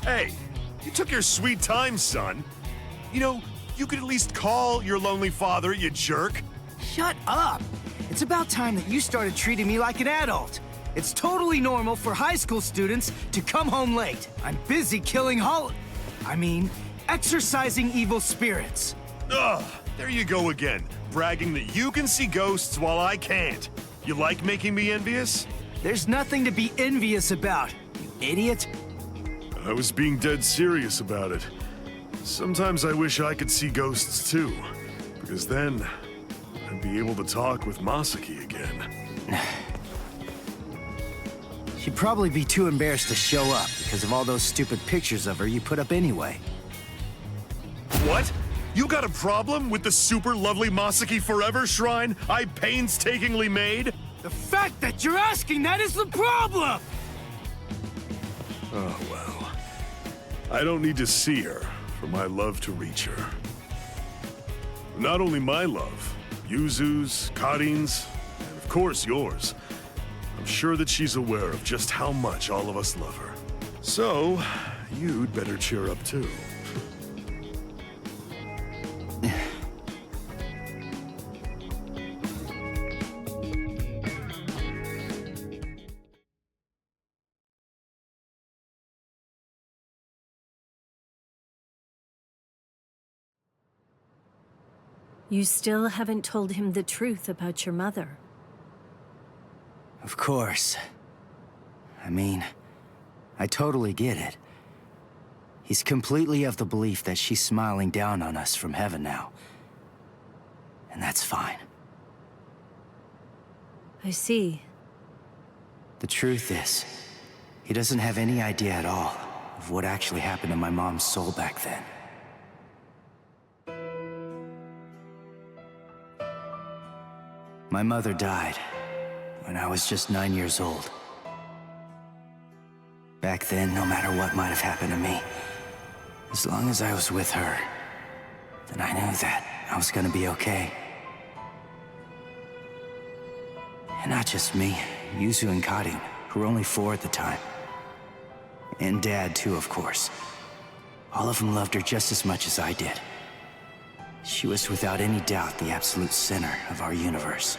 Hey, you took your sweet time, son. You know, you could at least call your lonely father, you jerk. Shut up! It's about time that you started treating me like an adult. It's totally normal for high school students to come home late. I'm busy killing exorcising evil spirits. Ugh, there you go again, bragging that you can see ghosts while I can't. You like making me envious? There's nothing to be envious about, you idiot. I was being dead serious about it. Sometimes I wish I could see ghosts too, because then I'd be able to talk with Masaki again. She'd probably be too embarrassed to show up because of all those stupid pictures of her you put up anyway. What? You got a problem with the super lovely Masaki Forever shrine I painstakingly made? The fact that you're asking that is the problem! Oh, well. I don't need to see her for my love to reach her. Not only my love, Yuzu's, Karin's, and of course yours. I'm sure that she's aware of just how much all of us love her. So, you'd better cheer up too. You still haven't told him the truth about your mother. Of course. I totally get it. He's completely of the belief that she's smiling down on us from heaven now. And that's fine. I see. The truth is, he doesn't have any idea at all of what actually happened to my mom's soul back then. My mother died when I was just 9 years old. Back then, no matter what might have happened to me, as long as I was with her, then I knew that I was gonna be okay. And not just me, Yuzu and Karin, who were only 4 at the time. And Dad, too, of course. All of them loved her just as much as I did. She was without any doubt the absolute center of our universe.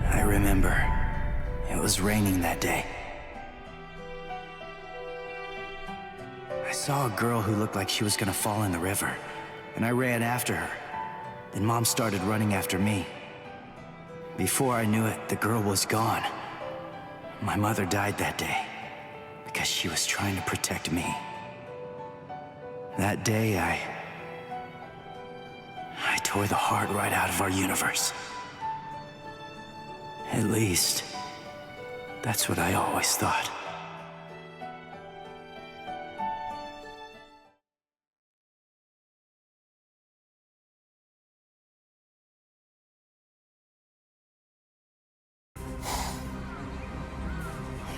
I remember, it was raining that day. I saw a girl who looked like she was gonna fall in the river, and I ran after her. Then Mom started running after me. Before I knew it, the girl was gone. My mother died that day, because she was trying to protect me. That day, I tore the heart right out of our universe. At least, that's what I always thought.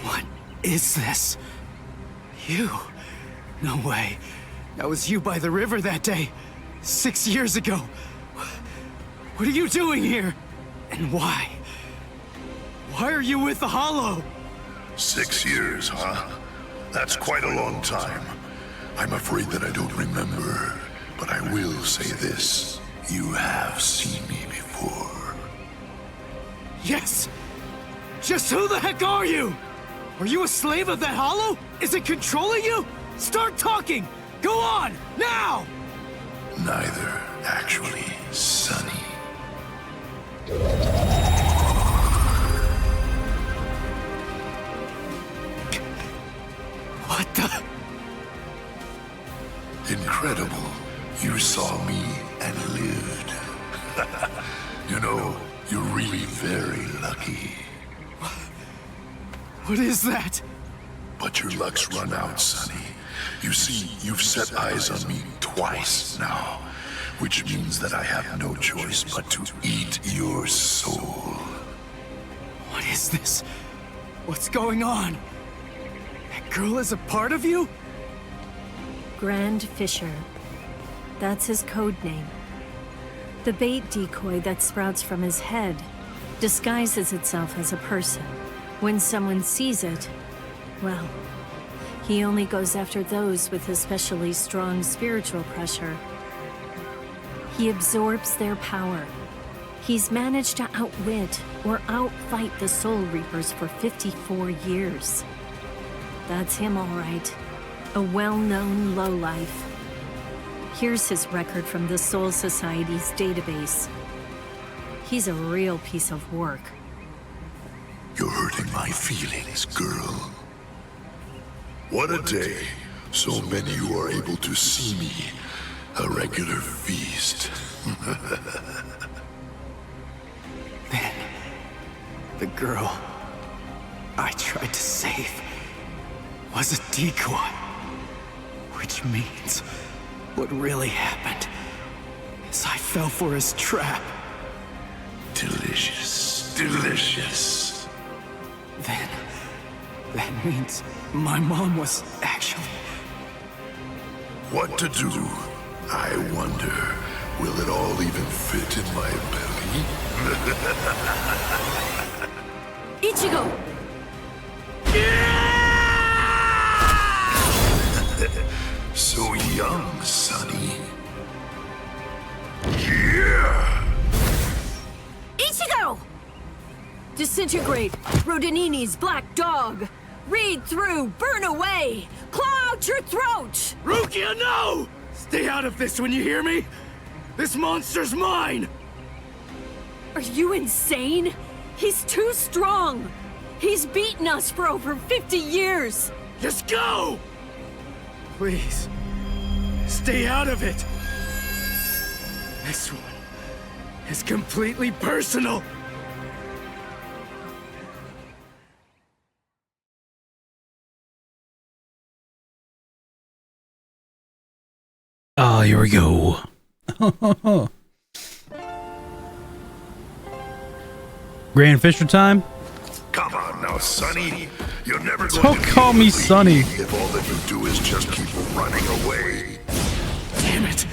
What is this? You? No way. That was you by the river that day, 6 years ago. What are you doing here? And why? Why are you with the Hollow? 6 years, huh? That's quite a long time. I'm afraid that I don't remember, but I will say this. You have seen me before. Yes! Just who the heck are you? Are you a slave of that Hollow? Is it controlling you? Start talking! Go on, now! Neither, actually, Sonny. What the? Incredible. You saw me and lived. You know, you're really very lucky. What is that? But your luck's run out, Sonny. You see, you've set eyes on me twice now, which means that I have no choice but to eat your soul. What is this? What's going on? That girl is a part of you? Grand Fisher. That's his code name. The bait decoy that sprouts from his head disguises itself as a person. When someone sees it, Well, he only goes after those with especially strong spiritual pressure. He absorbs their power. He's managed to outwit or outfight the Soul Reapers for 54 years. That's him, all right. A well-known lowlife. Here's his record from the Soul Society's database. He's a real piece of work. You're hurting my feelings, girl. What a day. So many who are able to see me. A regular feast. Then, the girl I tried to save was a decoy. Which means what really happened is I fell for his trap. Delicious, delicious. Then, that means my mom was actually... What to do? I wonder, will it all even fit in my belly? Ichigo! So young, Sonny. Yeah! Ichigo! Disintegrate, Rodinini's black dog. Read through, burn away, claw out your throat! Rukia, no! Stay out of this when you hear me! This monster's mine! Are you insane? He's too strong. He's beaten us for over 50 years. Just go! Please, stay out of it. This one is completely personal. Oh, here we go. Grand Fisher time? Come on now, Sonny. You're never going Don't to call me Sonny. if all that you do is just keep running away. Damn it.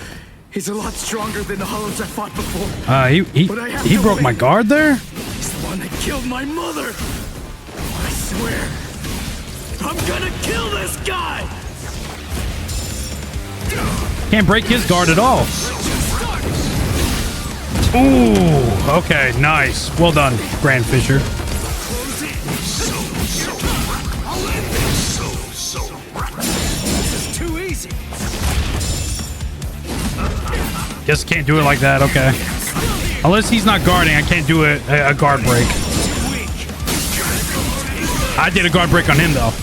He's a lot stronger than the Hollows I fought before. He broke my guard there? He's the one that killed my mother. I swear, I'm gonna kill this guy! Can't break his guard at all. Ooh, okay, nice. Well done, Grand Fisher. This is too easy. Guess can't do it like that, okay. Unless he's not guarding, I can't do a guard break. I did a guard break on him, though.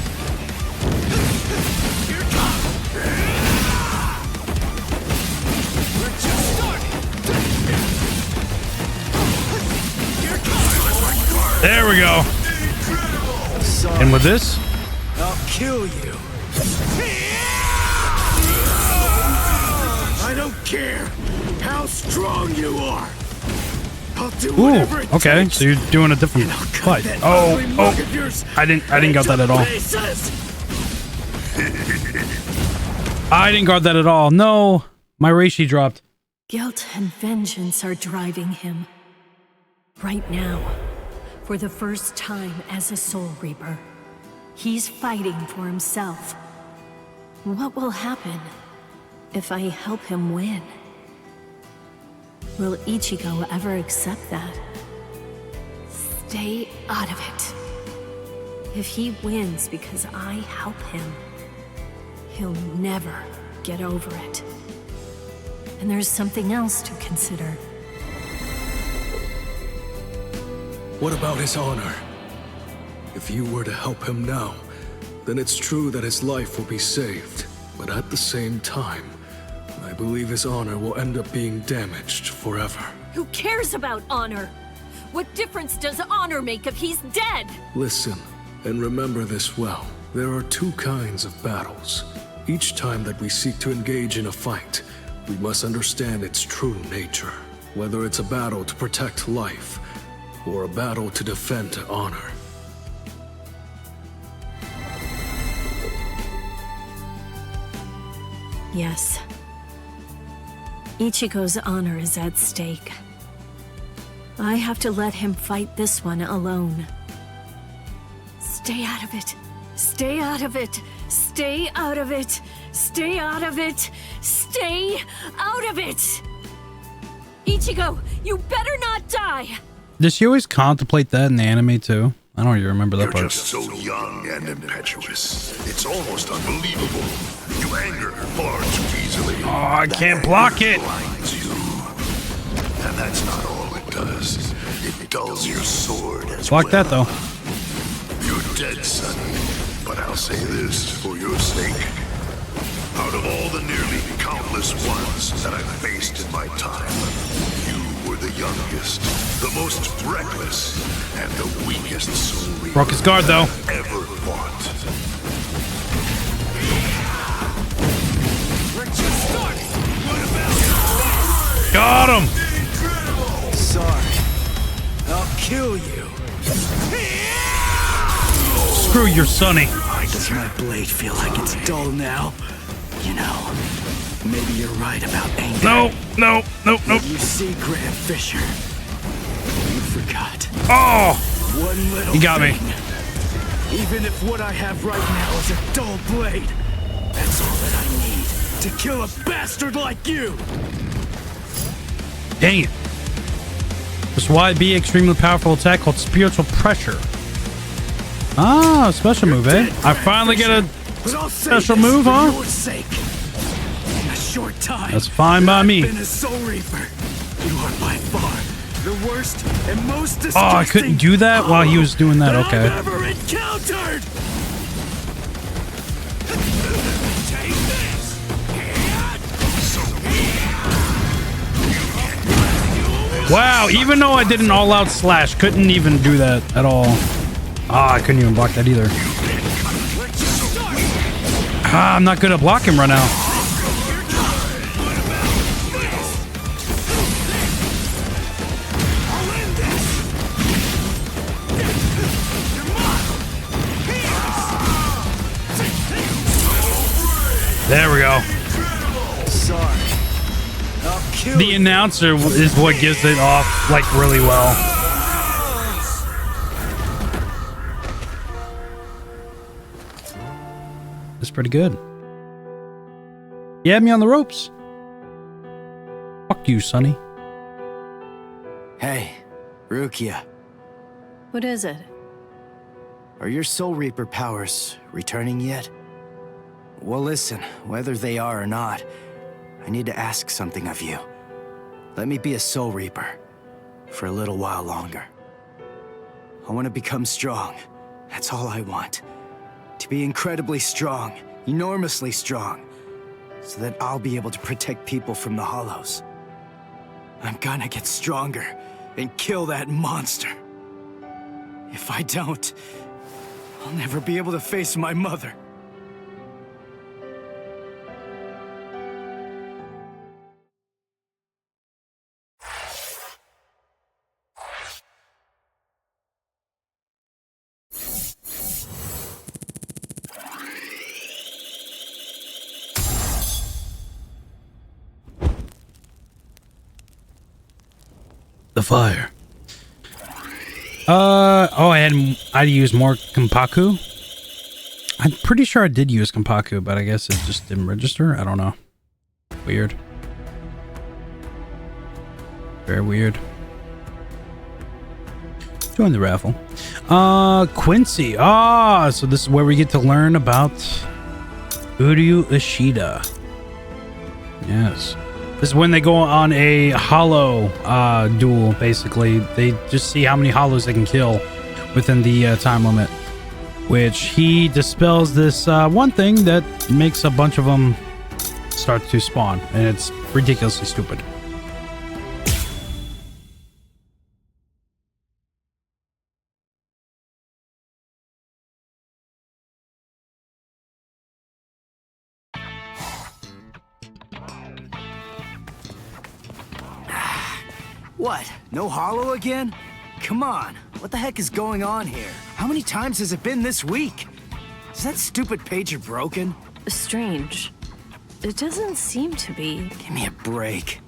There we go. And with this, I'll kill you. I don't care how strong you are. I'll do whatever it okay. takes. So you're doing a different fight. Oh, I didn't guard that at all. I didn't guard that at all. No, my reishi dropped. Guilt and vengeance are driving him. Right now, for the first time as a Soul Reaper, he's fighting for himself. What will happen if I help him win? Will Ichigo ever accept that? Stay out of it. If he wins because I help him, he'll never get over it. And there's something else to consider. What about his honor? If you were to help him now, then it's true that his life will be saved. But at the same time, I believe his honor will end up being damaged forever. Who cares about honor? What difference does honor make if he's dead? Listen, and remember this well. There are two kinds of battles. Each time that we seek to engage in a fight, we must understand its true nature. Whether it's a battle to protect life, or a battle to defend honor. Yes. Ichigo's honor is at stake. I have to let him fight this one alone. Stay out of it. Stay out of it. Stay out of it. Stay out of it. Stay out of it. Ichigo, you better not die. Does she always contemplate that in the anime too? I don't even remember that You're part. just so young and impetuous. It's almost unbelievable. You anger far too easily. Oh, I can't block it. Blinds you. And that's not all it does. It dulls your sword as Block well. that though. You're dead, Sonny. But I'll say this for your sake. Out of all the nearly countless ones that I've faced in my time, you were the youngest, the most reckless, and the weakest soul Broke his guard though. ever fought. We're just starting. What about Got him. Sorry. I'll kill you. Screw your Sonny. Does my blade feel like it's dull now? You know, maybe you're right about anger. No. You see, Graham Fisher, you forgot Oh, one little he got me. thing. Even if what I have right now is a dull blade, that's all that I need to kill a bastard like you. Dang it. This YB extremely powerful attack called Spiritual Pressure. Ah, special move, eh? I finally get a But I'll say special this move, for huh? your sake. In a short time, That's fine by I've me. been a Soul Reaper. You are by far the worst and most Oh, disgusting. I couldn't do that while he was doing that. Okay. I've ever encountered. take this? Wow, even though I did an all-out slash, couldn't even do that at all. Ah, I couldn't even block that either. Ah, I'm not good at blocking right now. There we go. Sorry. I'll kill The you. announcer is what gives it off, like, really well. That's pretty good. You had me on the ropes. Fuck you, Sonny. Hey, Rukia. What is it? Are your Soul Reaper powers returning yet? Well, listen, whether they are or not, I need to ask something of you. Let me be a Soul Reaper for a little while longer. I want to become strong. That's all I want. To be incredibly strong, enormously strong, so that I'll be able to protect people from the Hollows. I'm gonna get stronger and kill that monster. If I don't, I'll never be able to face my mother. The fire. Oh, I used more Kenpaku. I'm pretty sure I did use Kenpaku, but I guess it just didn't register. I don't know. Weird. Very weird. Join the raffle. Quincy. Ah, so this is where we get to learn about Uryu Ishida. Yes. This is when they go on a hollow duel, basically. They just see how many hollows they can kill within the time limit. Which he dispels this one thing that makes a bunch of them start to spawn. And it's ridiculously stupid. What? No hollow again? Come on. What the heck is going on here? How many times has it been this week? Is that stupid pager broken? Strange. It doesn't seem to be. Give me a break.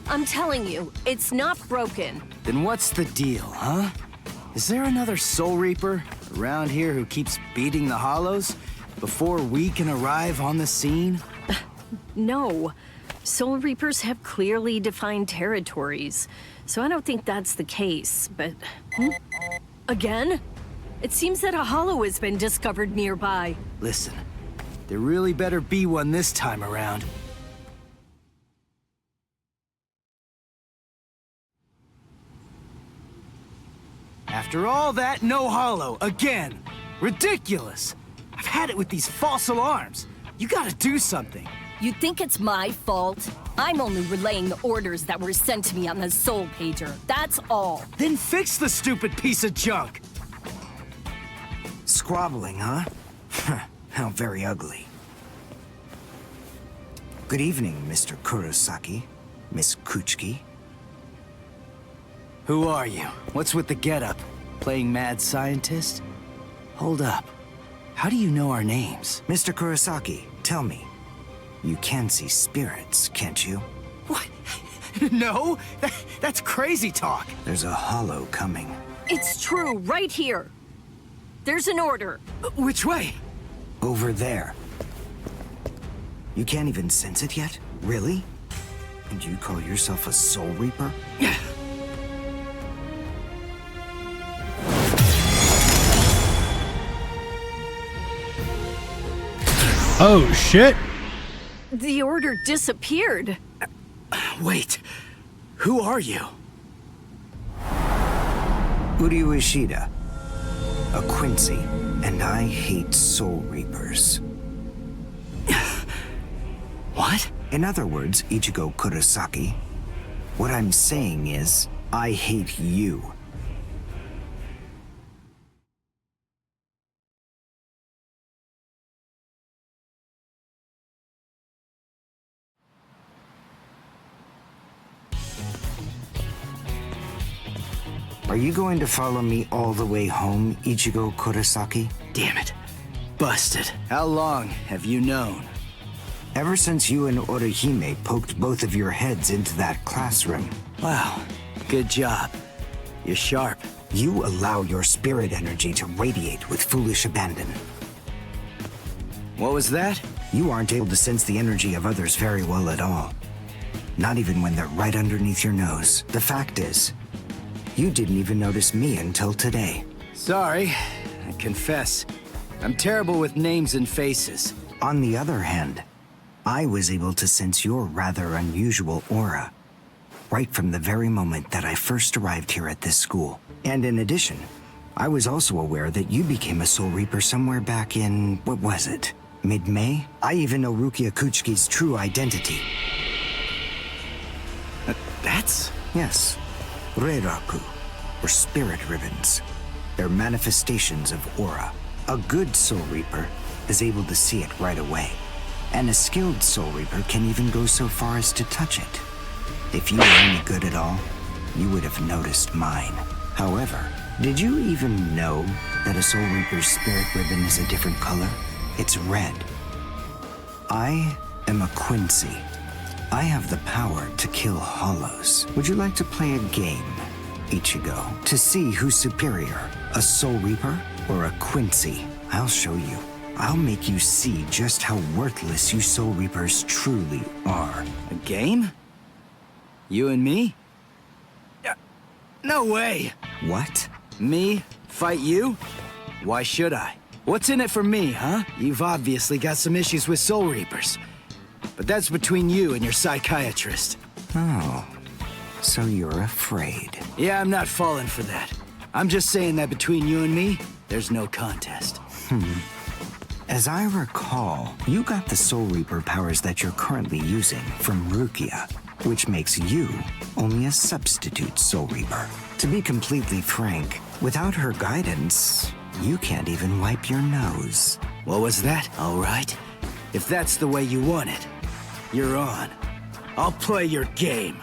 I'm telling you, it's not broken. Then what's the deal, huh? Is there another Soul Reaper? Around here who keeps beating the Hollows before we can arrive on the scene? No. Soul Reapers have clearly defined territories, so I don't think that's the case, but... Again? It seems that a hollow has been discovered nearby. Listen, there really better be one this time around. After all that, no hollow, again! Ridiculous! I've had it with these false alarms. You gotta do something. You think it's my fault? I'm only relaying the orders that were sent to me on the Soul Pager. That's all. Then fix the stupid piece of junk! Squabbling, huh? How very ugly. Good evening, Mr. Kurosaki, Miss Kuchiki. Who are you? What's with the getup? Playing mad scientist? Hold up. How do you know our names? Mr. Kurosaki, tell me. You can see spirits, can't you? What? No! That's crazy talk! There's a hollow coming. It's true, right here. There's an order. Which way? Over there. You can't even sense it yet? Really? And you call yourself a Soul Reaper? Oh, shit. The order disappeared. Wait. Who are you? Uryu Ishida. A Quincy. And I hate Soul Reapers. What? In other words, Ichigo Kurosaki, what I'm saying is, I hate you. Are you going to follow me all the way home, Ichigo Kurosaki? Damn it. Busted. How long have you known? Ever since you and Orihime poked both of your heads into that classroom. Wow. Good job. You're sharp. You allow your spirit energy to radiate with foolish abandon. What was that? You aren't able to sense the energy of others very well at all. Not even when they're right underneath your nose. The fact is, you didn't even notice me until today. Sorry, I confess. I'm terrible with names and faces. On the other hand, I was able to sense your rather unusual aura, right from the very moment that I first arrived here at this school. And in addition, I was also aware that you became a Soul Reaper somewhere back in, what was it? Mid-May? I even know Rukia Kuchiki's true identity. That's? Yes. Reiraku, or spirit ribbons. They're manifestations of aura. A good Soul Reaper is able to see it right away. And a skilled Soul Reaper can even go so far as to touch it. If you were any good at all, you would have noticed mine. However, did you even know that a Soul Reaper's spirit ribbon is a different color? It's red. I am a Quincy. I have the power to kill hollows. Would you like to play a game, Ichigo, to see who's superior, a Soul Reaper or a Quincy? I'll show you. I'll make you see just how worthless you Soul Reapers truly are. A game? You and me? No way! What? Me? Fight you? Why should I? What's in it for me, huh? You've obviously got some issues with Soul Reapers. But that's between you and your psychiatrist. Oh, so you're afraid. Yeah, I'm not falling for that. I'm just saying that between you and me, there's no contest. As I recall, you got the Soul Reaper powers that you're currently using from Rukia, which makes you only a substitute Soul Reaper. To be completely frank, without her guidance, you can't even wipe your nose. What was that? All right. If that's the way you want it, you're on. I'll play your game.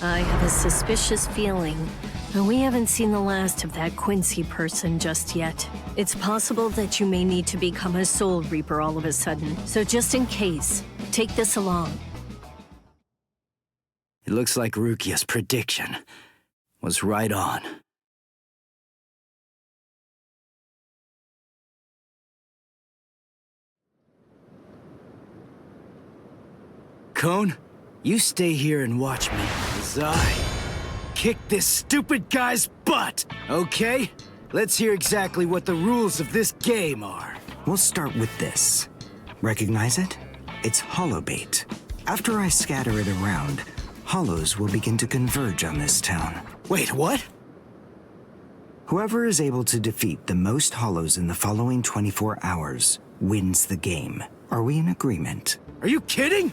I have a suspicious feeling, but we haven't seen the last of that Quincy person just yet. It's possible that you may need to become a Soul Reaper all of a sudden, so just in case, Take this along. It looks like Rukia's prediction was right on. Cone, you stay here and watch me as I kick this stupid guy's butt, okay? Let's hear exactly what the rules of this game are. We'll start with this. Recognize it? It's holobait. After I scatter it around, hollows will begin to converge on this town. Wait, what? Whoever is able to defeat the most hollows in the following 24 hours wins the game. Are we in agreement? Are you kidding?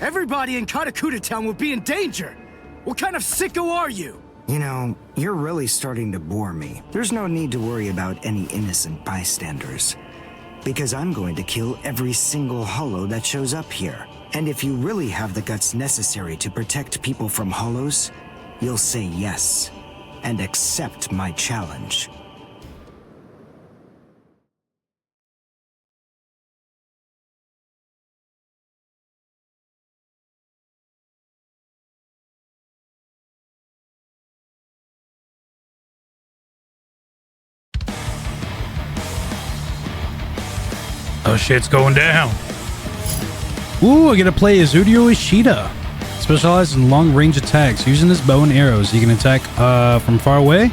Everybody in Katakuta Town will be in danger! What kind of sicko are you? You know, you're really starting to bore me. There's no need to worry about any innocent bystanders. Because I'm going to kill every single hollow that shows up here. And if you really have the guts necessary to protect people from hollows, you'll say yes, and accept my challenge. Oh, shit's going down. Ooh, I get to play as Udio Ishida. Specializes in long-range attacks. Using his bow and arrows, he can attack from far away,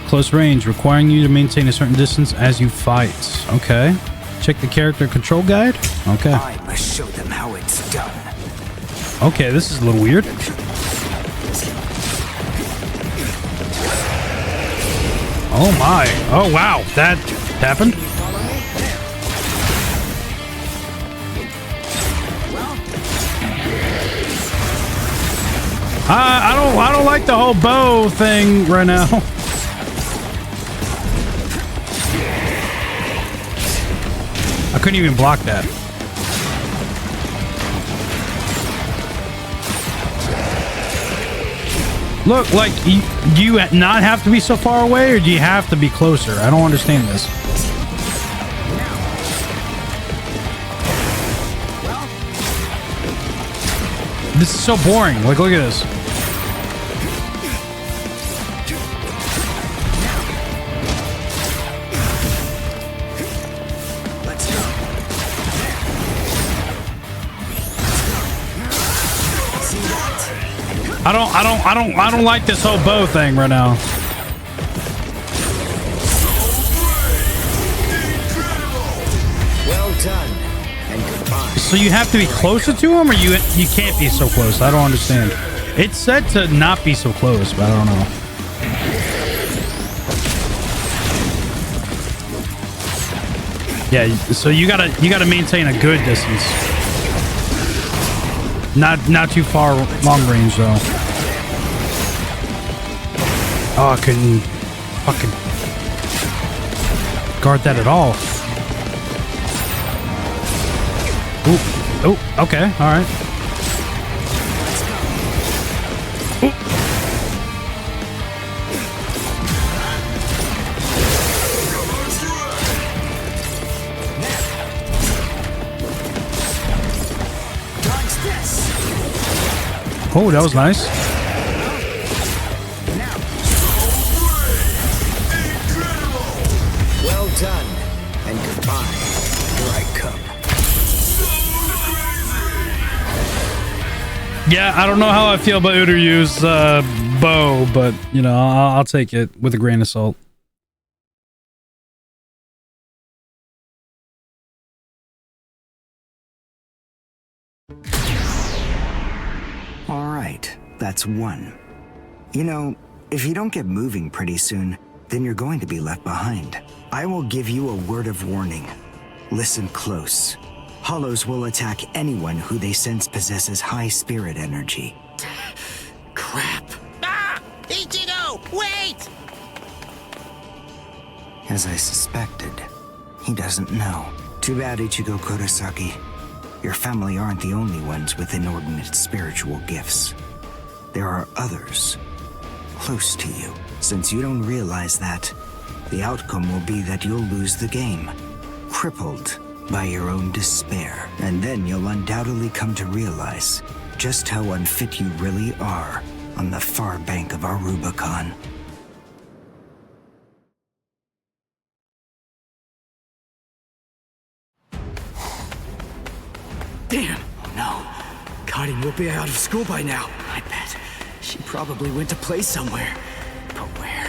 close range, requiring you to maintain a certain distance as you fight. Okay. Check the character control guide. Okay. I must show them how it's done. Okay, this is a little weird. Oh my. Oh wow, that happened. I don't like the whole bow thing right now. I couldn't even block that. Look, like, do you not have to be so far away, or do you have to be closer? I don't understand this. This is so boring. Like, look at this. I don't like this whole bow thing right now. Well done, and goodbye. So you have to be closer to him, or you can't be so close? I don't understand. It's said to not be so close, but I don't know. Yeah, so you gotta maintain a good distance. Not too far long range though. Oh, I couldn't fucking guard that at all. Ooh, oh, okay, all right. Oh, that was nice. Well done, and goodbye. Here I come. Yeah, I don't know how I feel about Uryu's bow, but you know, I'll take it with a grain of salt. All right, that's one. You know, if you don't get moving pretty soon, then you're going to be left behind. I will give you a word of warning. Listen close. Hollows will attack anyone who they sense possesses high spirit energy. Crap. Ah! Ichigo, wait! As I suspected, he doesn't know. Too bad, Ichigo Kurosaki. Your family aren't the only ones with inordinate spiritual gifts. There are others close to you. Since you don't realize that, the outcome will be that you'll lose the game, crippled by your own despair, and then you'll undoubtedly come to realize just how unfit you really are on the far bank of our Rubicon. Damn! Oh no. Karin will be out of school by now. I bet. She probably went to play somewhere. But where?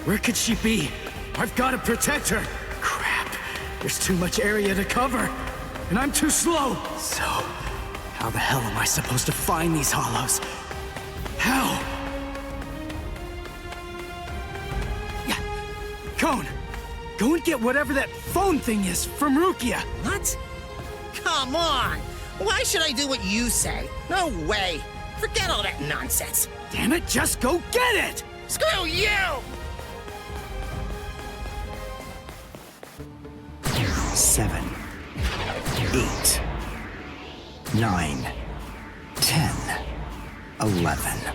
Where could she be? I've got to protect her! Crap. There's too much area to cover. And I'm too slow. So, how the hell am I supposed to find these hollows? How? Yeah. Cone! Go and get whatever that phone thing is from Rukia. What? Come on! Why should I do what you say? No way! Forget all that nonsense! Damn it, just go get it! Screw you! 7, 8, 9, 10, 11.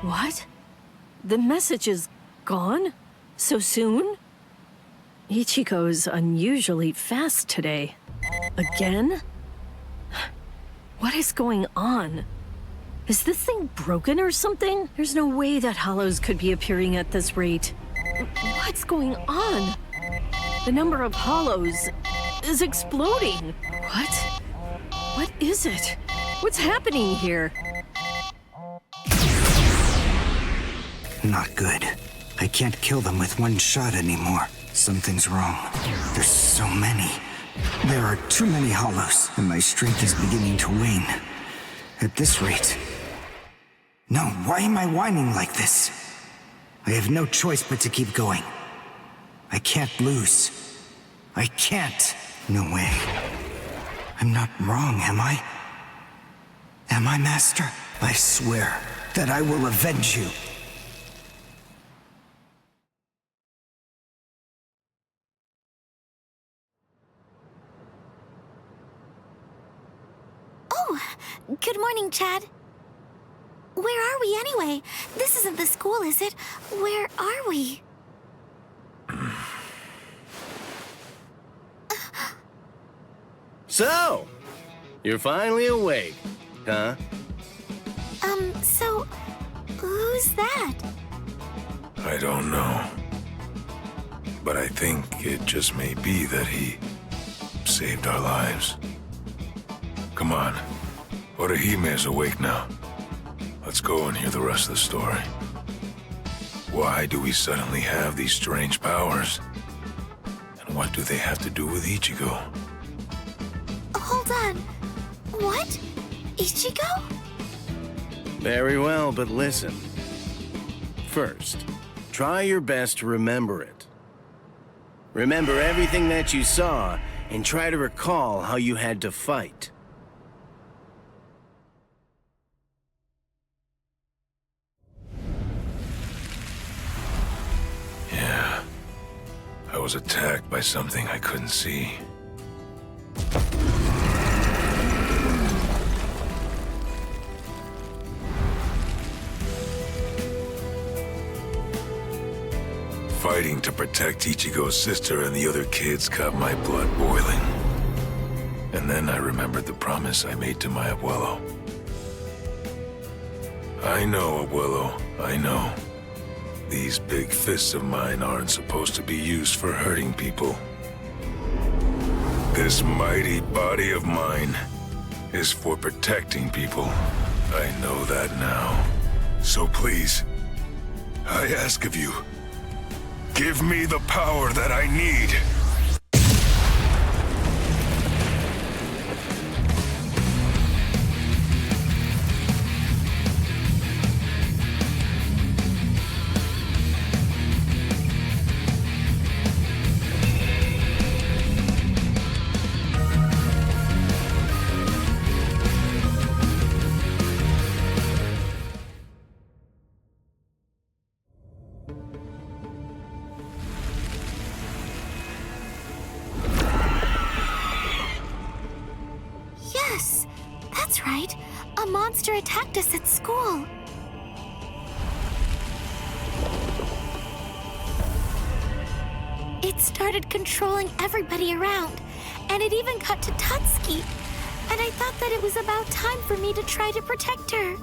What? The message is gone? So soon? Ichigo's unusually fast today. Again? What is going on? Is this thing broken or something? There's no way that hollows could be appearing at this rate. What's going on? The number of hollows is exploding. What? What is it? What's happening here? Not good. I can't kill them with one shot anymore. Something's wrong. There's so many. There are too many hollows, and my strength is beginning to wane. At this rate... No, why am I whining like this? I have no choice but to keep going. I can't lose. I can't. No way. I'm not wrong, am I? Am I, Master? I swear that I will avenge you. Good morning, Chad. Where are we anyway? This isn't the school, is it? Where are we? So, you're finally awake, huh? So, who's that? I don't know. But I think it just may be that he saved our lives. Come on. Orihime is awake now. Let's go and hear the rest of the story. Why do we suddenly have these strange powers? And what do they have to do with Ichigo? Hold on. What? Ichigo? Very well, but listen. First, try your best to remember it. Remember everything that you saw, and try to recall how you had to fight. Yeah. I was attacked by something I couldn't see. Fighting to protect Ichigo's sister and the other kids got my blood boiling. And then I remembered the promise I made to my abuelo. I know, abuelo, I know. These big fists of mine aren't supposed to be used for hurting people. This mighty body of mine is for protecting people. I know that now. So please, I ask of you, give me the power that I need. right. A monster attacked us at school. It started controlling everybody around, and it even got to Tutski. And I thought that it was about time for me to try to protect her.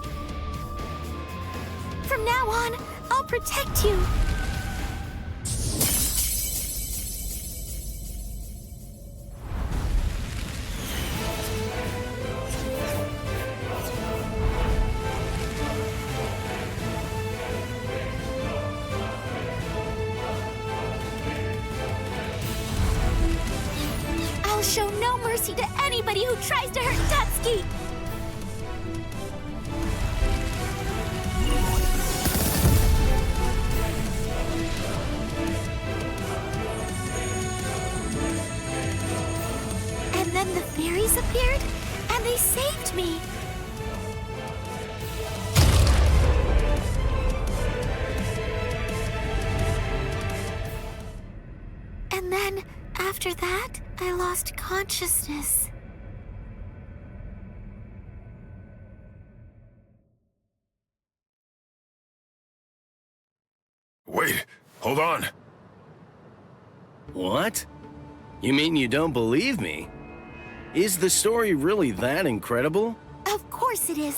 From now on, I'll protect you. I'll show no mercy to anybody who tries to hurt Tutski. And then the fairies appeared, and they saved me. And then, after that, I lost consciousness. Wait, hold on. What? You mean you don't believe me? Is the story really that incredible? Of course it is.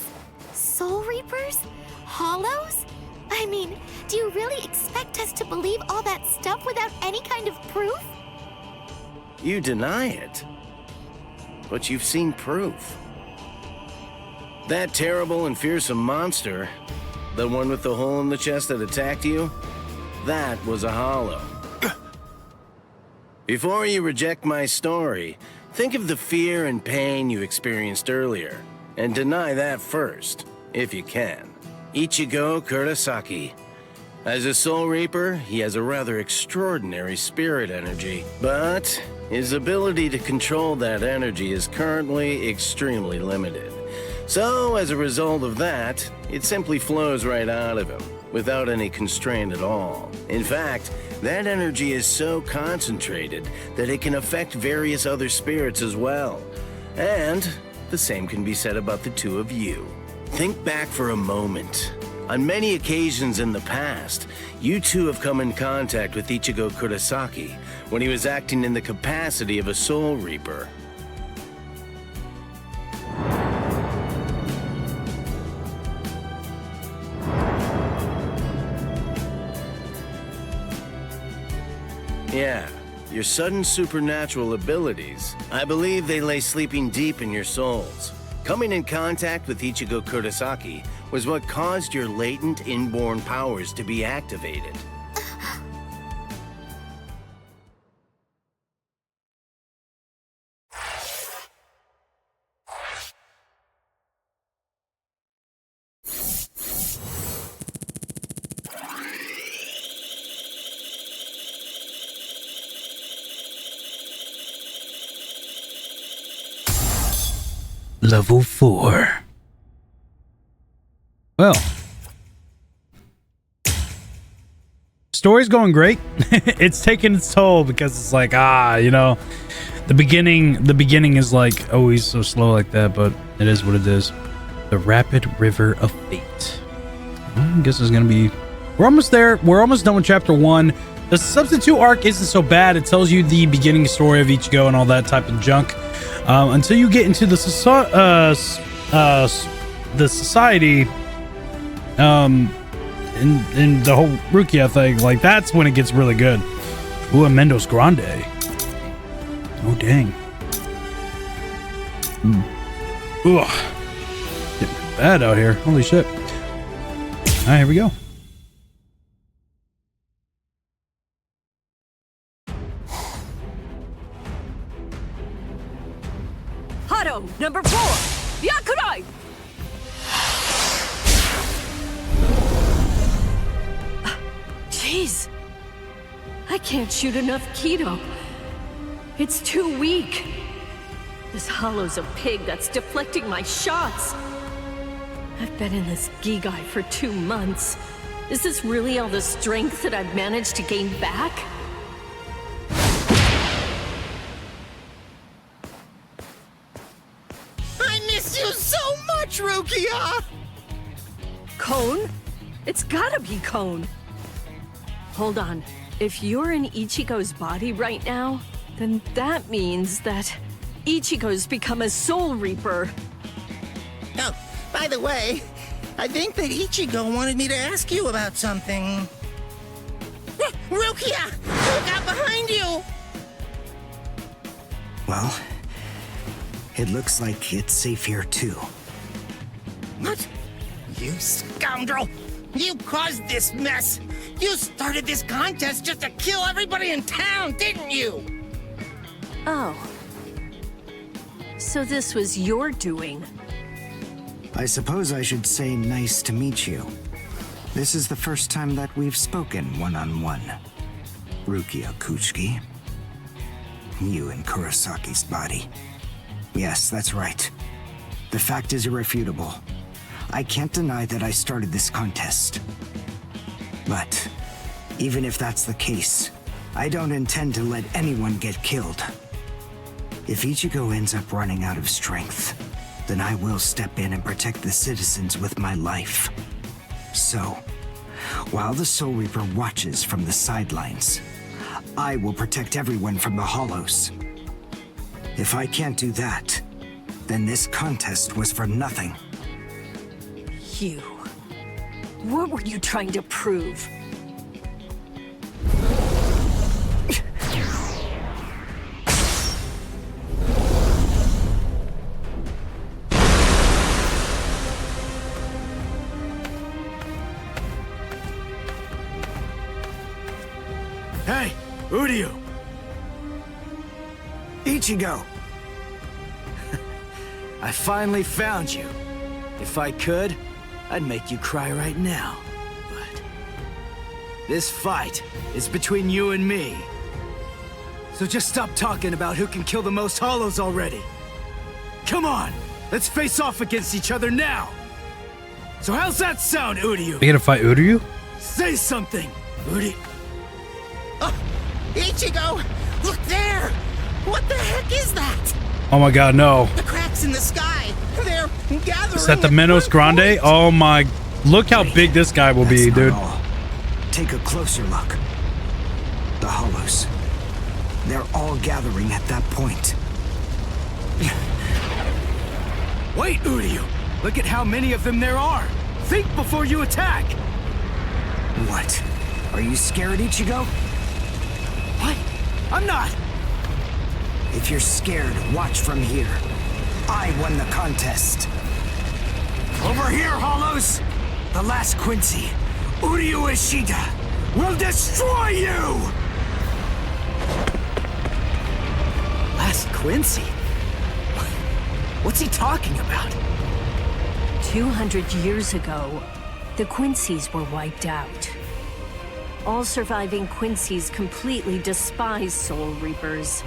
Soul Reapers? Hollows? I mean, do you really expect us to believe all that stuff without any kind of proof? You deny it. But you've seen proof. That terrible and fearsome monster, the one with the hole in the chest that attacked you, that was a hollow. Before you reject my story, think of the fear and pain you experienced earlier, and deny that first, if you can. Ichigo Kurosaki. As a Soul Reaper, he has a rather extraordinary spirit energy, but his ability to control that energy is currently extremely limited. So, as a result of that, it simply flows right out of him, without any constraint at all. In fact, that energy is so concentrated that it can affect various other spirits as well. And the same can be said about the two of you. Think back for a moment. On many occasions in the past, you two have come in contact with Ichigo Kurosaki when he was acting in the capacity of a Soul Reaper. Yeah, your sudden supernatural abilities, I believe they lay sleeping deep in your souls. Coming in contact with Ichigo Kurosaki was what caused your latent inborn powers to be activated. Level 4. Well, story's going great. It's taking its toll because it's like, you know, the beginning is like always so slow like that, but it is what it is. The Rapid River of Fate. Well, I guess it's gonna be. We're almost there. We're almost done with chapter 1. The substitute arc isn't so bad. It tells you the beginning story of Ichigo and all that type of junk. Until you get into the society, in the whole Rukia thing, like that's when it gets really good. Ooh, a Mendo's Grande. Oh dang. Ugh. Getting bad out here. Holy shit. Alright, here we go. Hado, number 4! Yakurai! Jeez. I can't shoot enough Kido. It's too weak. This hollow's a pig that's deflecting my shots. I've been in this Gigai for 2 months. Is this really all the strength that I've managed to gain back? I miss you so much! Rukia! Cone? It's gotta be Cone. Hold on. If you're in Ichigo's body right now, then that means that Ichigo's become a Soul Reaper. Oh, by the way, I think that Ichigo wanted me to ask you about something. Rukia! Look out behind you! Well, it looks like it's safe here too. What? You scoundrel! You caused this mess! You started this contest just to kill everybody in town, didn't you? Oh. So this was your doing. I suppose I should say nice to meet you. This is the first time that we've spoken one-on-one. Rukia Kuchiki. You in Kurosaki's body. Yes, that's right. The fact is irrefutable. I can't deny that I started this contest. But even if that's the case, I don't intend to let anyone get killed. If Ichigo ends up running out of strength, then I will step in and protect the citizens with my life. So, while the Soul Reaper watches from the sidelines, I will protect everyone from the Hollows. If I can't do that, then this contest was for nothing. You. What were you trying to prove? Hey, Uryu! Ichigo! I finally found you. If I could, I'd make you cry right now. But this fight is between you and me. So just stop talking about who can kill the most Hollows already. Come on, let's face off against each other now. So how's that sound, Uryu? We gotta fight Uryu? Say something, Uryu. Oh, Ichigo! Look there! What the heck is that? Oh my god, no. The cracks in the sky! They're gathering. Is that the at Minos one Grande? point. Oh my. Look how big this guy will be, That's not dude. all. Take a closer look. The Hollows. They're all gathering at that point. Wait, Uryu! Look at how many of them there are! Think before you attack! What? Are you scared, Ichigo? What? I'm not! If you're scared, watch from here. I won the contest. Over here, Hollows! The last Quincy, Uryu Ishida, will destroy you! Last Quincy? What's he talking about? 200 years ago, the Quincy's were wiped out. All surviving Quincy's completely despise Soul Reapers.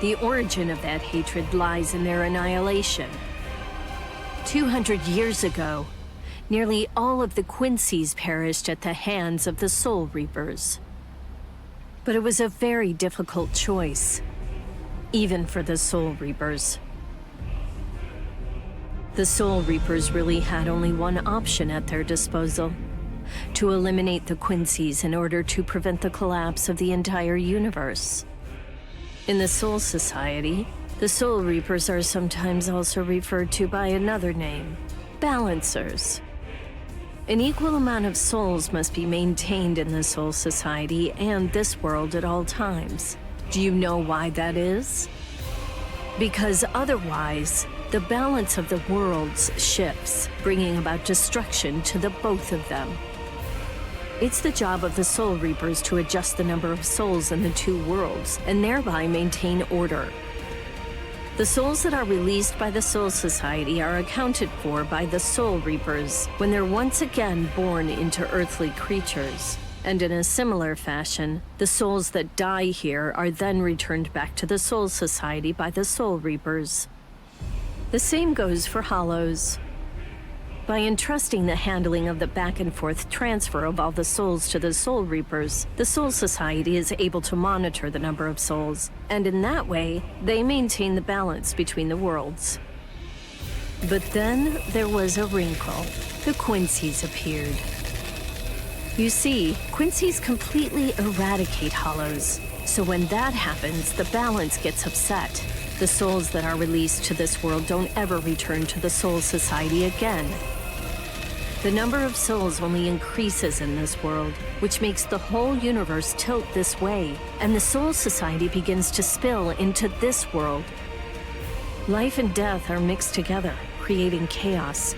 The origin of that hatred lies in their annihilation. 200 years ago, nearly all of the Quincy's perished at the hands of the Soul Reapers. But it was a very difficult choice, even for the Soul Reapers. The Soul Reapers really had only one option at their disposal: to eliminate the Quincy's in order to prevent the collapse of the entire universe. In the Soul Society, the Soul Reapers are sometimes also referred to by another name: Balancers. An equal amount of souls must be maintained in the Soul Society and this world at all times. Do you know why that is? Because otherwise, the balance of the worlds shifts, bringing about destruction to the both of them. It's the job of the Soul Reapers to adjust the number of souls in the two worlds, and thereby maintain order. The souls that are released by the Soul Society are accounted for by the Soul Reapers when they're once again born into earthly creatures. And in a similar fashion, the souls that die here are then returned back to the Soul Society by the Soul Reapers. The same goes for Hollows. By entrusting the handling of the back-and-forth transfer of all the souls to the Soul Reapers, the Soul Society is able to monitor the number of souls, and in that way, they maintain the balance between the worlds. But then there was a wrinkle. The Quincy's appeared. You see, Quincy's completely eradicate hollows. So when that happens, the balance gets upset. The souls that are released to this world don't ever return to the Soul Society again. The number of souls only increases in this world, which makes the whole universe tilt this way, and the Soul Society begins to spill into this world. Life and death are mixed together, creating chaos.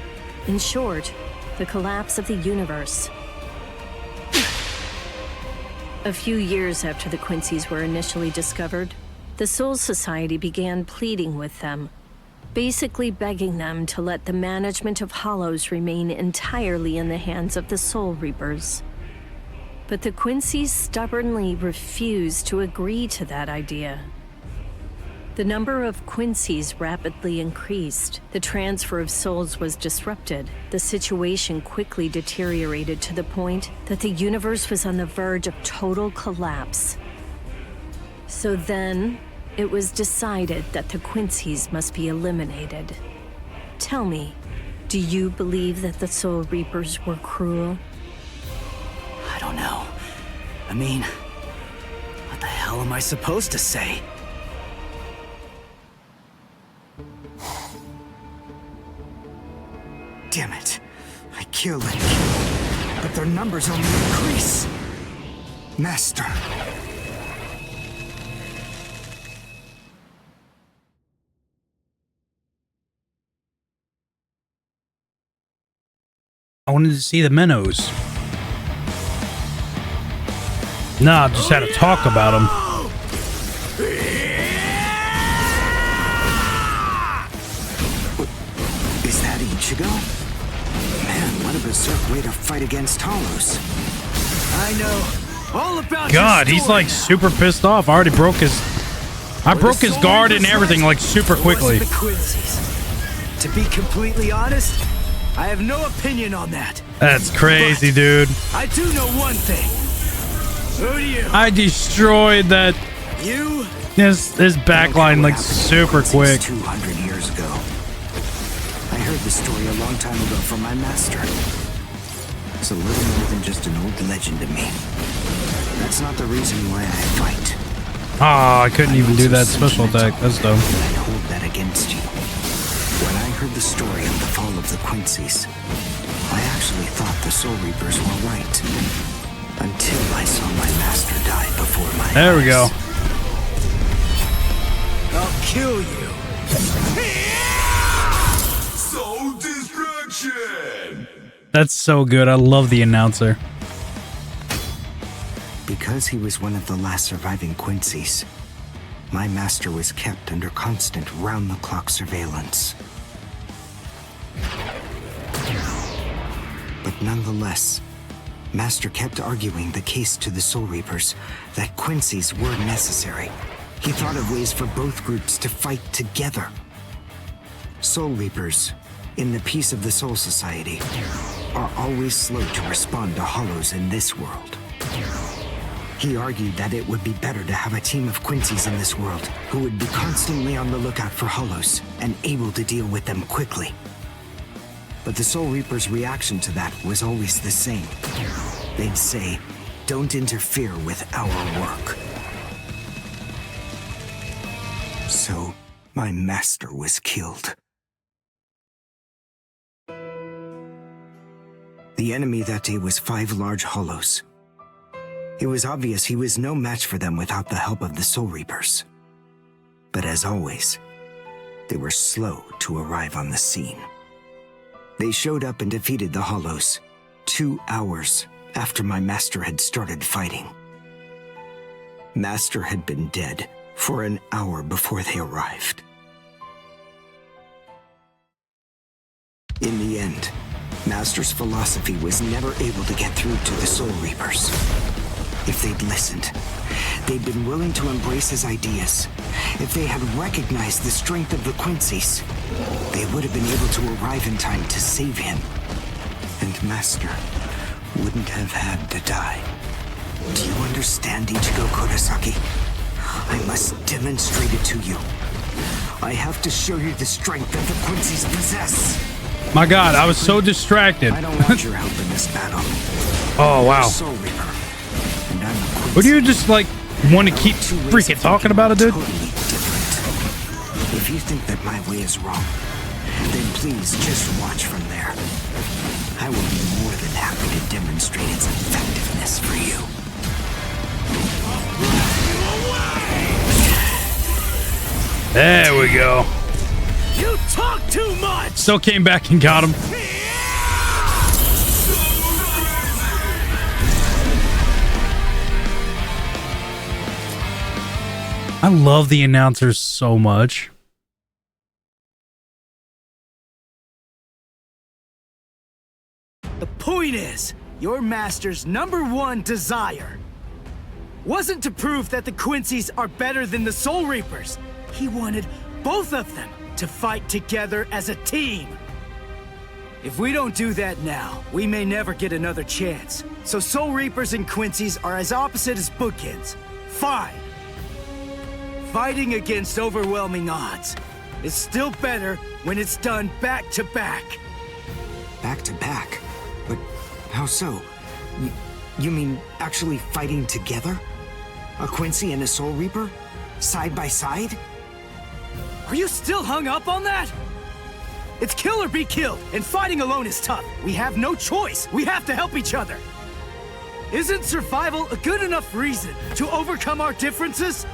In short, the collapse of the universe. A few years after the Quincy's were initially discovered, the Soul Society began pleading with them, basically begging them to let the management of Hollows remain entirely in the hands of the Soul Reapers. But the Quincy's stubbornly refused to agree to that idea. The number of Quincy's rapidly increased. The transfer of souls was disrupted. The situation quickly deteriorated to the point that the universe was on the verge of total collapse. So then, it was decided that the Quincy's must be eliminated. Tell me, do you believe that the Soul Reapers were cruel? I don't know. I mean, what the hell am I supposed to say? Damn it. I killed it. But their numbers only increase. Master. I wanted to see the minnows. Nah, just had to talk about them. Is that Ichigo? Man, what a berserk way to fight against Hollows. I know all about God, he's like super pissed off. I already broke his... I broke his guard and everything like super quickly. To be completely honest, I have no opinion on that. That's crazy, but dude. I do know one thing. Who do you? I destroyed that. You? His backline like super quick. 200 years ago. I heard the story a long time ago from my master. It's a little more than just an old legend to me. That's not the reason why I fight. Ah, I couldn't even do that special attack. That's dumb. I'd hold that against you. When I heard the story of the fall of the Quincy's, I actually thought the Soul Reapers were right. Until I saw my master die before my eyes. There we go. I'll kill you. Soul destruction! That's so good. I love the announcer. Because he was one of the last surviving Quincy's, my master was kept under constant round-the-clock surveillance. But nonetheless, Master kept arguing the case to the Soul Reapers that Quincy's were necessary. He thought of ways for both groups to fight together. Soul Reapers, in the peace of the Soul Society, are always slow to respond to Hollows in this world. He argued that it would be better to have a team of Quincy's in this world who would be constantly on the lookout for Hollows and able to deal with them quickly. But the Soul Reaper's reaction to that was always the same. They'd say, "Don't interfere with our work." So, my master was killed. The enemy that day was 5 large Hollows. It was obvious he was no match for them without the help of the Soul Reapers. But as always, they were slow to arrive on the scene. They showed up and defeated the Hollows 2 hours after my master had started fighting. Master had been dead for an hour before they arrived. In the end, Master's philosophy was never able to get through to the Soul Reapers. If they'd listened, they'd been willing to embrace his ideas. If they had recognized the strength of the Quincy's, they would have been able to arrive in time to save him. And Master wouldn't have had to die. Do you understand, Ichigo Kurosaki? I must demonstrate it to you. I have to show you the strength that the Quincy's possess. My God, I was so distracted. I don't want your help in this battle. Oh, wow. Soul Reaper. And I'm a Quincy. Would you just, like, want to keep freaking talking about it, dude? Totally different. If you think that my way is wrong, then please just watch from there. I will be more than happy to demonstrate its effectiveness for you. There we go. You talk too much! Still came back and got him. I love the announcers so much. The point is, your master's #1 desire wasn't to prove that the Quincy's are better than the Soul Reapers. He wanted both of them to fight together as a team. If we don't do that now, we may never get another chance. So Soul Reapers and Quincy's are as opposite as bookends. Fine. Fighting against overwhelming odds is still better when it's done back to back. Back to back? But how so? You mean actually fighting together? A Quincy and a Soul Reaper? Side by side? Are you still hung up on that? It's kill or be killed, and fighting alone is tough. We have no choice. We have to help each other. Isn't survival a good enough reason to overcome our differences?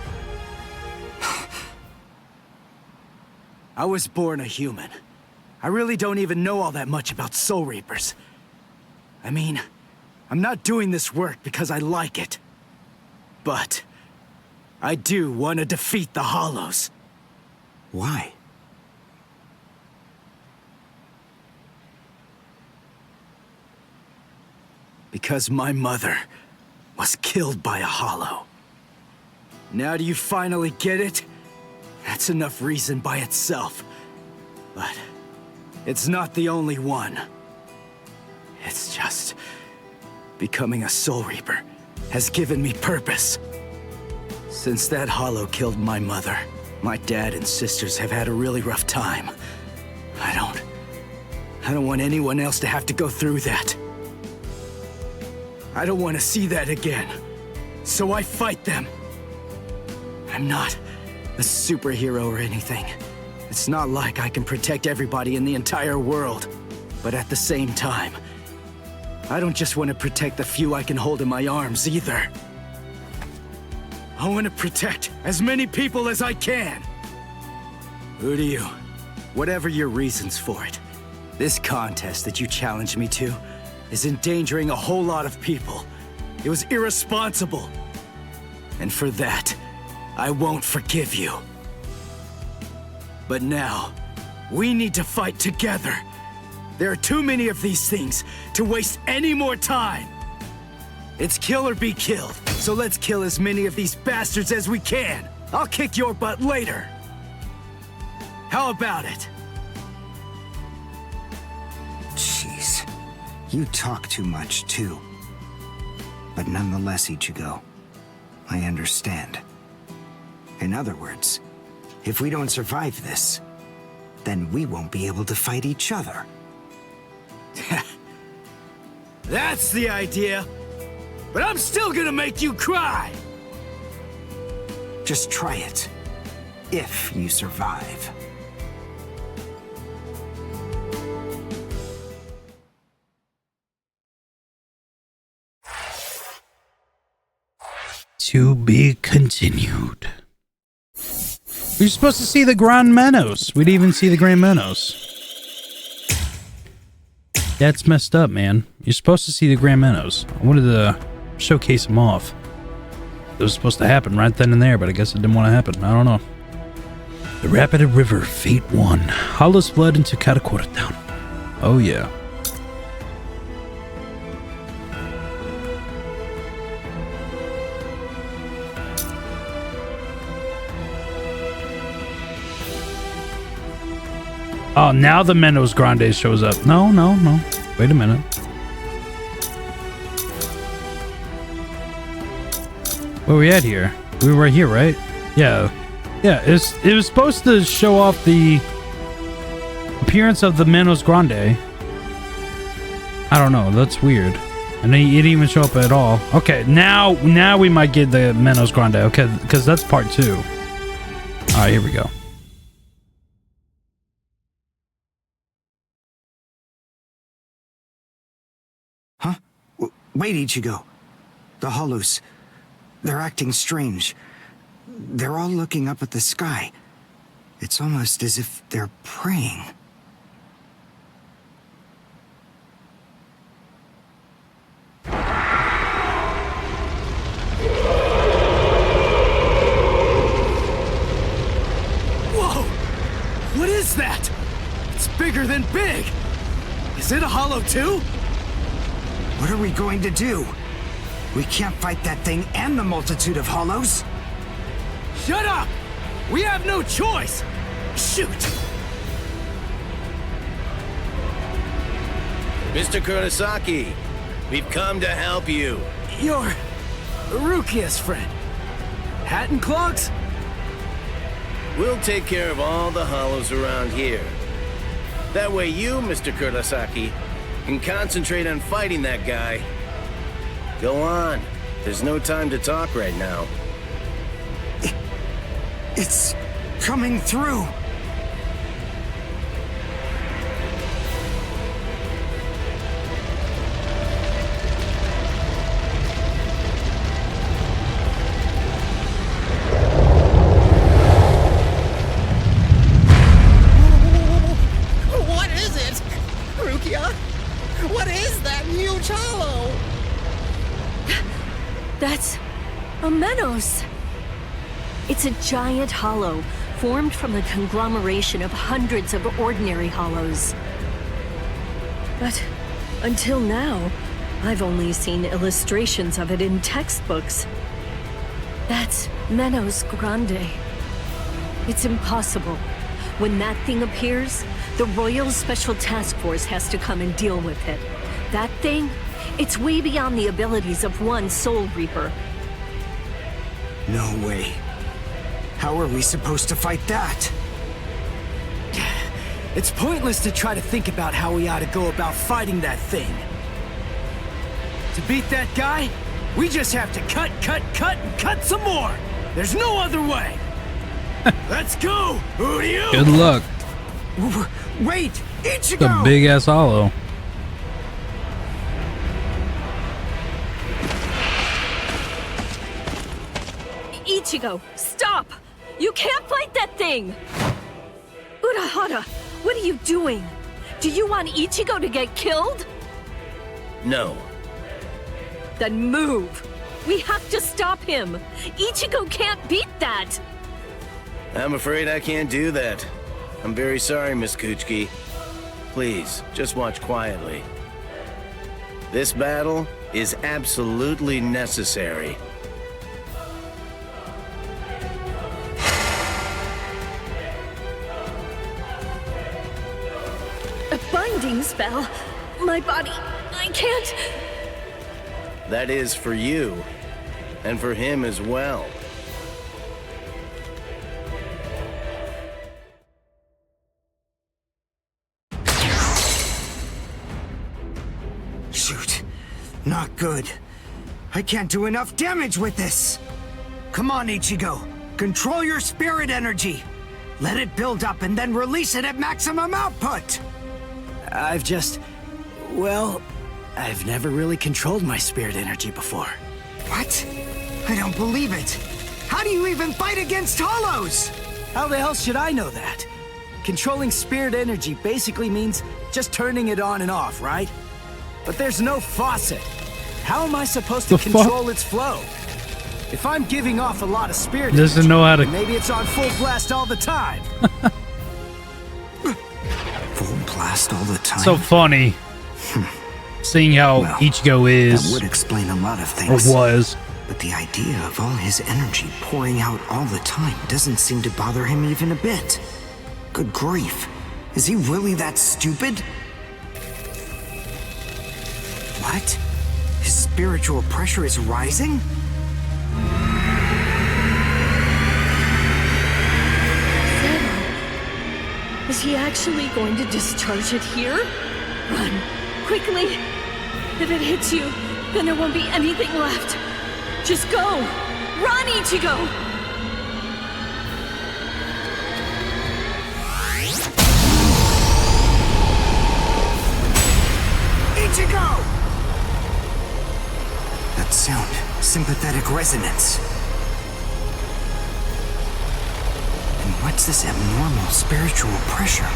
I was born a human. I really don't even know all that much about Soul Reapers. I mean, I'm not doing this work because I like it. But I do want to defeat the Hollows. Why? Because my mother was killed by a Hollow. Now do you finally get it? That's enough reason by itself. But it's not the only one. It's just becoming a Soul Reaper has given me purpose. Since that Hollow killed my mother, my dad and sisters have had a really rough time. I don't want anyone else to have to go through that. I don't want to see that again. So I fight them. I'm not a superhero or anything. It's not like I can protect everybody in the entire world. But at the same time, I don't just want to protect the few I can hold in my arms either. I want to protect as many people as I can. Who do you? Whatever your reasons for it, this contest that you challenged me to is endangering a whole lot of people. It was irresponsible. And for that, I won't forgive you. But now, we need to fight together. There are too many of these things to waste any more time. It's kill or be killed, so let's kill as many of these bastards as we can. I'll kick your butt later. How about it? Jeez. You talk too much, too. But nonetheless, Ichigo, I understand. In other words, if we don't survive this, then we won't be able to fight each other. That's the idea. But I'm still gonna make you cry. Just try it. If you survive. To be continued. You're supposed to see the Grand Menos. We didn't even see the Grand Menos. That's messed up, man. You're supposed to see the Grand Menos. I wanted to showcase them off. It was supposed to happen right then and there, but I guess it didn't want to happen. I don't know. The Rapid River, Fate 1. Hollows flood into Karakura Town. Oh, yeah. Oh, now the Menos Grande shows up. No. Wait a minute. Where are we at here? We were right here, right? Yeah. Yeah, it was supposed to show off the appearance of the Manos Grande. I don't know. That's weird. And it didn't even show up at all. Okay, now we might get the Manos Grande. Okay, because that's part 2. All right, here we go. Huh? Wait, Ichigo. The Hollows. They're acting strange. They're all looking up at the sky. It's almost as if they're praying. Whoa! What is that? It's bigger than big! Is it a Hollow too? What are we going to do? We can't fight that thing and the multitude of Hollows. Shut up! We have no choice! Shoot! Mr. Kurosaki, we've come to help you. You're Rukia's friend. Hat and clogs? We'll take care of all the Hollows around here. That way you, Mr. Kurosaki, can concentrate on fighting that guy. Go on. There's no time to talk right now. It's coming through. What is it? Rukia? What is that huge hollow? That's a Manos. It's a giant hollow formed from the conglomeration of hundreds of ordinary hollows. But until now, I've only seen illustrations of it in textbooks. That's Manos Grande. It's impossible. When that thing appears, the Royal Special Task Force has to come and deal with it. That thing, it's way beyond the abilities of one Soul Reaper. No way. How are we supposed to fight that? It's pointless to try to think about how we ought to go about fighting that thing. To beat that guy, we just have to cut, and cut some more! There's no other way! Let's go! Who do you? Good luck. Wait! It's Ichigo! a big-ass hollow. Ichigo, stop! You can't fight that thing! Urahara, what are you doing? Do you want Ichigo to get killed? No. Then move! We have to stop him! Ichigo can't beat that! I'm afraid I can't do that. I'm very sorry, Miss Kuchiki. Please, just watch quietly. This battle is absolutely necessary. A binding spell? My body... I can't... That is for you, and for him as well. Shoot. Not good. I can't do enough damage with this. Come on, Ichigo. Control your spirit energy. Let it build up and then release it at maximum output. Well, I've never really controlled my spirit energy before. What? I don't believe it. How do you even fight against Hollows? How the hell should I know that? Controlling spirit energy basically means just turning it on and off, right? But there's no faucet. How am I supposed to control its flow? If I'm giving off a lot of spirit Doesn't energy, know how to... maybe it's on full blast all the time. Full blast all the time? So funny. Seeing how Ichigo is... That would explain a lot of things. Or was. But the idea of all his energy pouring out all the time doesn't seem to bother him even a bit. Good grief. Is he really that stupid? What? His spiritual pressure is rising? Is he actually going to discharge it here? Run, quickly! If it hits you, then there won't be anything left. Just go! Run, Ichigo! Ichigo! That sound, sympathetic resonance. And what's this abnormal spiritual pressure?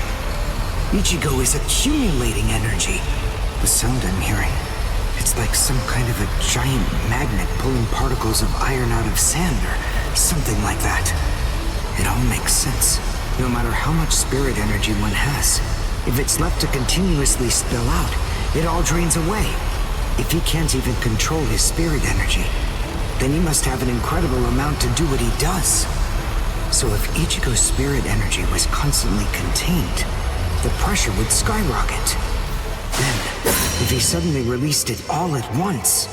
Ichigo is accumulating energy. The sound I'm hearing, it's like some kind of a giant magnet pulling particles of iron out of sand or something like that. It all makes sense. No matter how much spirit energy one has, if it's left to continuously spill out, it all drains away. If he can't even control his spirit energy, then he must have an incredible amount to do what he does. So if Ichigo's spirit energy was constantly contained, the pressure would skyrocket. Then, if he suddenly released it all at once...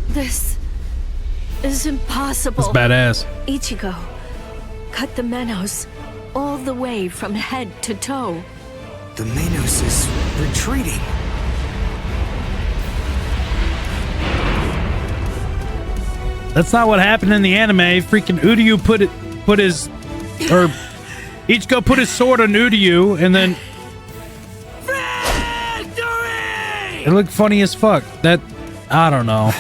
This is impossible. It's badass. Ichigo, cut the Menos all the way from head to toe. The Menos is retreating. That's not what happened in the anime. Freaking Uryu Ichigo put his sword on Uryu, and then Victory! it looked funny as fuck. That, I don't know.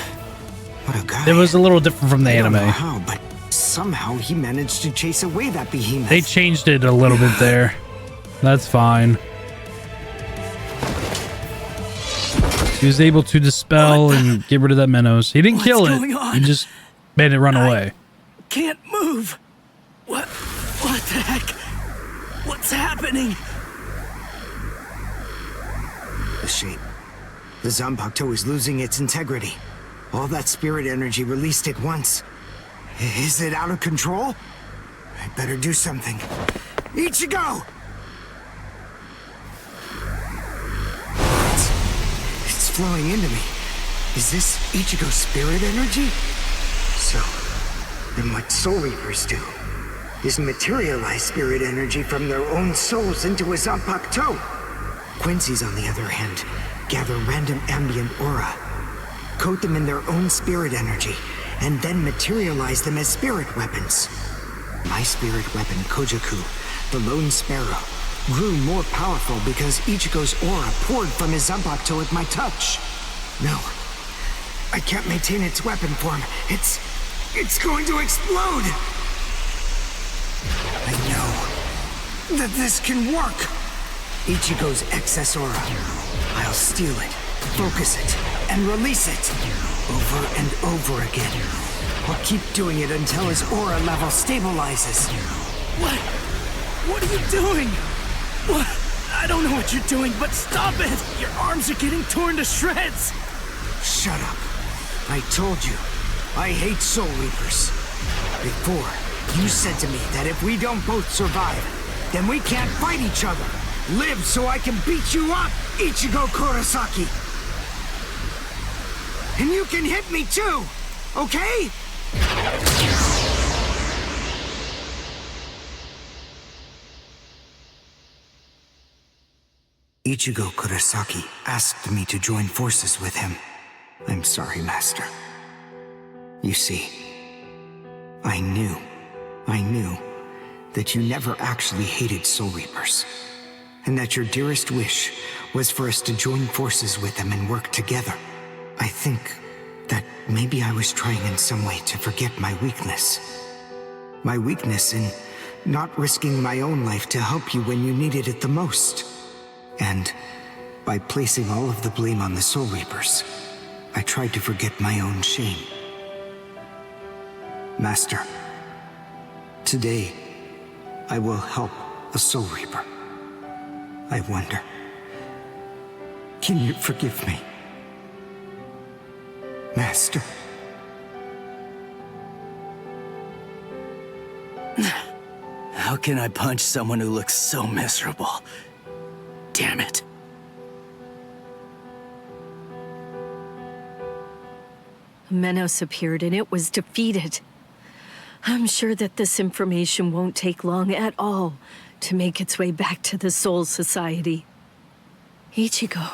What a guy. It was a little different from the I don't anime. know how, but somehow he managed to chase away that behemoth. They changed it a little bit there. That's fine. He was able to dispel and get rid of that Menos. He didn't kill it. going on? He just made it run away. Can't move. What the heck? What's happening? The shape. The Zanpakuto is losing its integrity. All that spirit energy released at once. Is it out of control? I better do something. Ichigo! It's flowing into me. Is this Ichigo's spirit energy? So, then what Soul Reapers do is materialize spirit energy from their own souls into a Zanpakuto. Quincy's, on the other hand, gather random ambient aura, coat them in their own spirit energy, and then materialize them as spirit weapons. My spirit weapon, Kojaku, the Lone Sparrow, grew more powerful because Ichigo's aura poured from his Zanpakuto at my touch. No, I can't maintain its weapon form. It's going to explode! I know that this can work! Ichigo's excess aura. I'll steal it, focus it, and release it. Over and over again. I'll keep doing it until his aura level stabilizes. What are you doing? What? I don't know what you're doing, but stop it! Your arms are getting torn to shreds! Shut up. I told you, I hate Soul Reapers. Before, you said to me that if we don't both survive, then we can't fight each other. Live so I can beat you up, Ichigo Kurosaki! And you can hit me too, okay? Ichigo Kurosaki asked me to join forces with him. I'm sorry, Master. You see, I knew that you never actually hated Soul Reapers, and that your dearest wish was for us to join forces with them and work together. I think that maybe I was trying in some way to forget my weakness. My weakness in not risking my own life to help you when you needed it the most. And by placing all of the blame on the Soul Reapers, I tried to forget my own shame. Master, today I will help a Soul Reaper. I wonder, can you forgive me? Master. How can I punch someone who looks so miserable? Damn it. Menos appeared and it was defeated. I'm sure that this information won't take long at all to make its way back to the Soul Society. Ichigo,